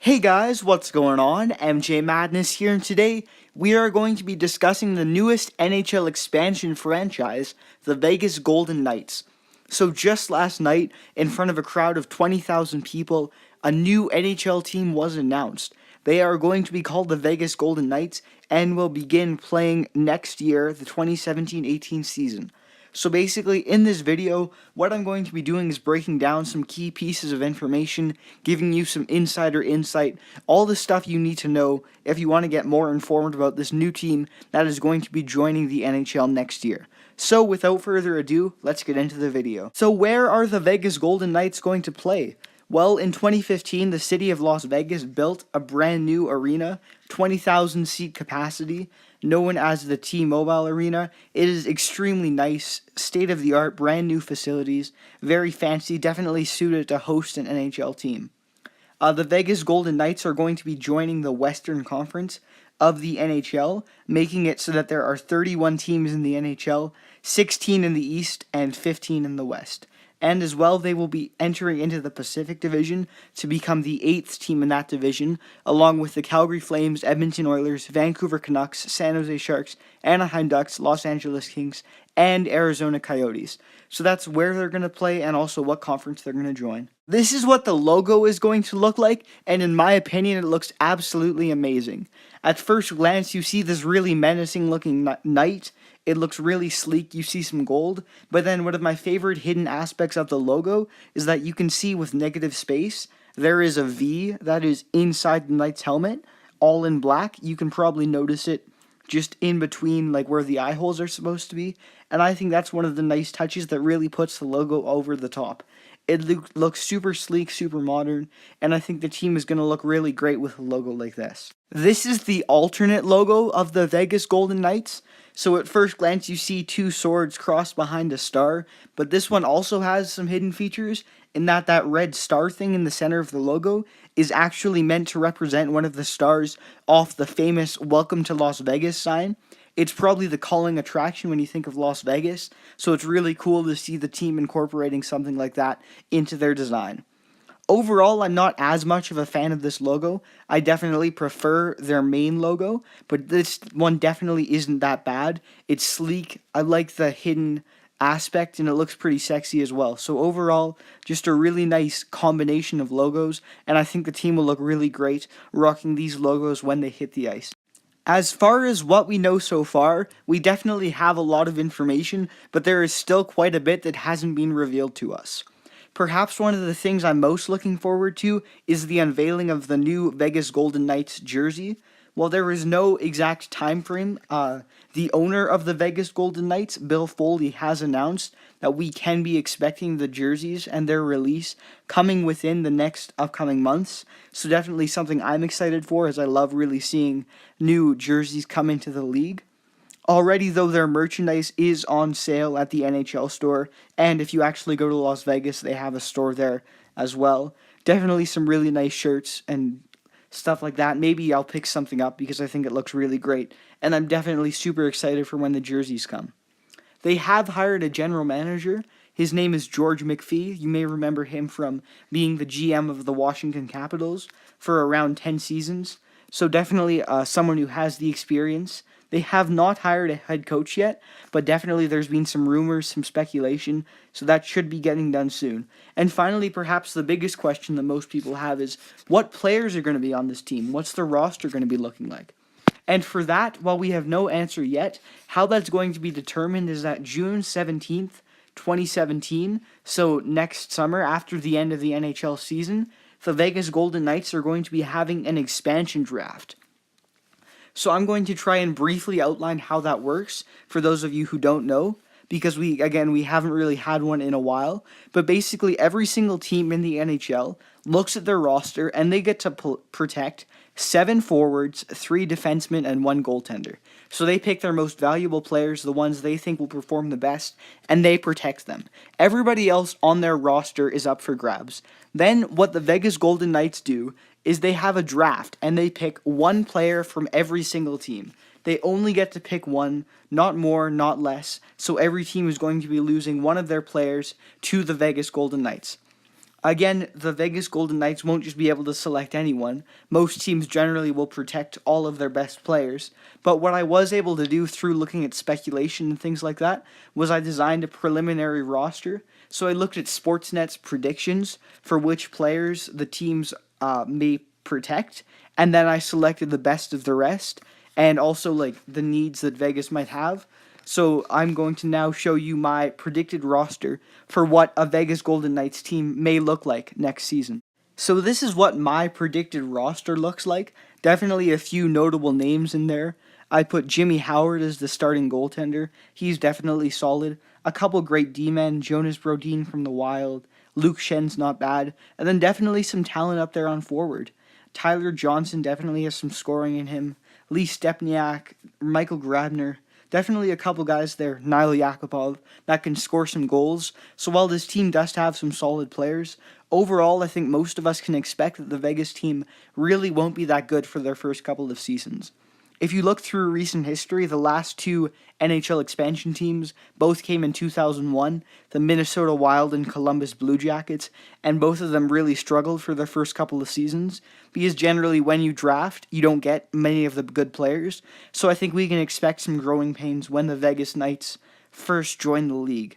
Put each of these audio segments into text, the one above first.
Hey guys, what's going on? MJ Madness here, and today we are going to be discussing the newest NHL expansion franchise, the Vegas Golden Knights. So just last night, in front of a crowd of 20,000 people, a new NHL team was announced. They are going to be called the Vegas Golden Knights and will begin playing next year, the 2017-18 season. So basically, in this video, what I'm going to be doing is breaking down some key pieces of information, giving you some insider insight, all the stuff you need to know if you want to get more informed about this new team that is going to be joining the NHL next year. So without further ado, let's get into the video. So where are the Vegas Golden Knights going to play? Well, in 2015, the city of Las Vegas built a brand new arena, 20,000 seat capacity, known as the T-Mobile Arena. It is extremely nice, state-of-the-art, brand new facilities, very fancy, definitely suited to host an NHL team. The Vegas Golden Knights are going to be joining the Western Conference of the NHL, making it so that there are 31 teams in the NHL, 16 in the East, and 15 in the West. And as well, they will be entering into the Pacific Division to become the 8th team in that division, along with the Calgary Flames, Edmonton Oilers, Vancouver Canucks, San Jose Sharks, Anaheim Ducks, Los Angeles Kings, and Arizona Coyotes. So that's where they're going to play and also what conference they're going to join. This is what the logo is going to look like, and in my opinion, it looks absolutely amazing. At first glance, you see this really menacing looking knight. It looks really sleek, you see some gold, but then one of my favorite hidden aspects of the logo is that you can see with negative space, there is a V that is inside the knight's helmet, all in black. You can probably notice it just in between like where the eye holes are supposed to be, and I think that's one of the nice touches that really puts the logo over the top. It looks super sleek, super modern, and I think the team is going to look really great with a logo like this. This is the alternate logo of the Vegas Golden Knights. So at first glance you see two swords crossed behind a star, but this one also has some hidden features in that that red star thing in the center of the logo is actually meant to represent one of the stars off the famous Welcome to Las Vegas sign. It's probably the calling attraction when you think of Las Vegas, so it's really cool to see the team incorporating something like that into their design. Overall, I'm not as much of a fan of this logo. I definitely prefer their main logo, but this one definitely isn't that bad. It's sleek. I like the hidden aspect, and it looks pretty sexy as well. So overall, just a really nice combination of logos, and I think the team will look really great rocking these logos when they hit the ice. As far as what we know so far, we definitely have a lot of information, but there is still quite a bit that hasn't been revealed to us. Perhaps one of the things I'm most looking forward to is the unveiling of the new Vegas Golden Knights jersey. While there is no exact time frame, the owner of the Vegas Golden Knights, Bill Foley, has announced that we can be expecting the jerseys and their release coming within the next upcoming months. So definitely something I'm excited for, as I love really seeing new jerseys come into the league. Already, though, their merchandise is on sale at the NHL store, and if you actually go to Las Vegas, they have a store there as well. Definitely some really nice shirts and stuff like that. Maybe I'll pick something up because I think it looks really great, and I'm definitely super excited for when the jerseys come. They have hired a general manager. His name is George McPhee. You may remember him from being the GM of the Washington Capitals for around 10 seasons. So definitely someone who has the experience. They have not hired a head coach yet, but definitely there's been some rumors, some speculation, so that should be getting done soon. And finally, perhaps the biggest question that most people have is, what players are going to be on this team? What's the roster going to be looking like? And for that, while we have no answer yet, how that's going to be determined is that June 17th, 2017, so next summer after the end of the NHL season, the Vegas Golden Knights are going to be having an expansion draft. So I'm going to try and briefly outline how that works for those of you who don't know, because we haven't really had one in a while. But basically, every single team in the NHL looks at their roster and they get to protect 7 forwards, 3 defensemen, and 1 goaltender. So they pick their most valuable players, the ones they think will perform the best, and they protect them. Everybody else on their roster is up for grabs. Then what the Vegas Golden Knights do is they have a draft, and they pick 1 player from every single team. They only get to pick 1, not more, not less, so every team is going to be losing one of their players to the Vegas Golden Knights. Again, the Vegas Golden Knights won't just be able to select anyone. Most teams generally will protect all of their best players. But what I was able to do through looking at speculation and things like that was I designed a preliminary roster. So I looked at Sportsnet's predictions for which players the teams may protect, and then I selected the best of the rest, and also like the needs that Vegas might have. So I'm going to now show you my predicted roster for what a Vegas Golden Knights team may look like next season. So this is what my predicted roster looks like. Definitely a few notable names in there. I put Jimmy Howard as the starting goaltender. He's definitely solid. A couple great D-men, Jonas Brodin from the Wild, Luke Schen's not bad, and then definitely some talent up there on forward. Tyler Johnson definitely has some scoring in him. Lee Stepniak, Michael Grabner, definitely a couple guys there, Nail Yakupov, that can score some goals. So while this team does have some solid players, overall I think most of us can expect that the Vegas team really won't be that good for their first couple of seasons. If you look through recent history, the last two NHL expansion teams both came in 2001, the Minnesota Wild and Columbus Blue Jackets, and both of them really struggled for their first couple of seasons because generally when you draft, you don't get many of the good players. So I think we can expect some growing pains when the Vegas Knights first join the league.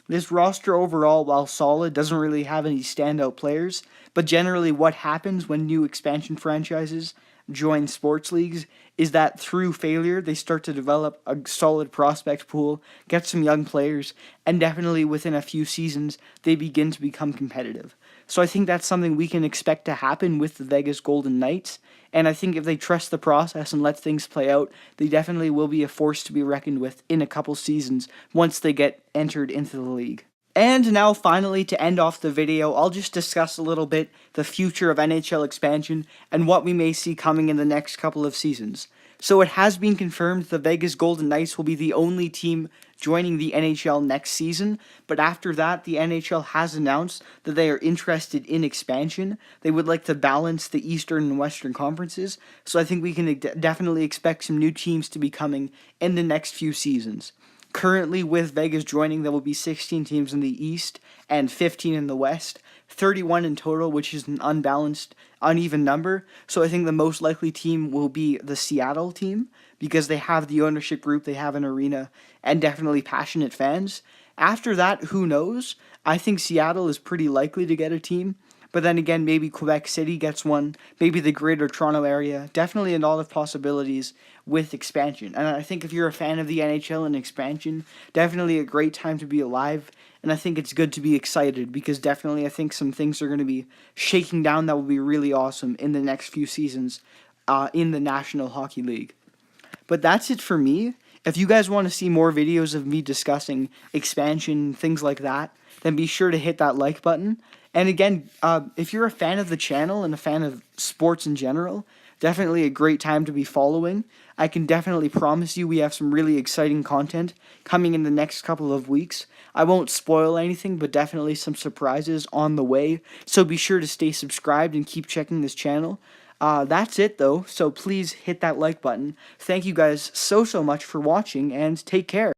This roster overall, while solid, doesn't really have any standout players, but generally what happens when new expansion franchises join sports leagues is that through failure, they start to develop a solid prospect pool, get some young players, and definitely within a few seasons, they begin to become competitive. So I think that's something we can expect to happen with the Vegas Golden Knights, and I think if they trust the process and let things play out, they definitely will be a force to be reckoned with in a couple seasons once they get entered into the league. And now finally, to end off the video, I'll just discuss a little bit the future of NHL expansion and what we may see coming in the next couple of seasons. So it has been confirmed the Vegas Golden Knights will be the only team joining the NHL next season, but after that, the NHL has announced that they are interested in expansion. They would like to balance the Eastern and Western conferences, so I think we can definitely expect some new teams to be coming in the next few seasons. Currently, with Vegas joining, there will be 16 teams in the East and 15 in the West, 31 in total, which is an unbalanced, uneven number. So I think the most likely team will be the Seattle team because they have the ownership group, they have an arena, and definitely passionate fans. After that, who knows? I think Seattle is pretty likely to get a team. But then again, maybe Quebec City gets one, maybe the greater Toronto area. Definitely a lot of possibilities with expansion. And I think if you're a fan of the NHL and expansion, definitely a great time to be alive. And I think it's good to be excited because definitely I think some things are going to be shaking down that will be really awesome in the next few seasons in the National Hockey League. But that's it for me. If you guys want to see more videos of me discussing expansion, things like that, then be sure to hit that like button. And again, if you're a fan of the channel and a fan of sports in general, definitely a great time to be following. I can definitely promise you we have some really exciting content coming in the next couple of weeks. I won't spoil anything, but definitely some surprises on the way. So be sure to stay subscribed and keep checking this channel. That's it though, so please hit that like button. Thank you guys so much for watching, and take care.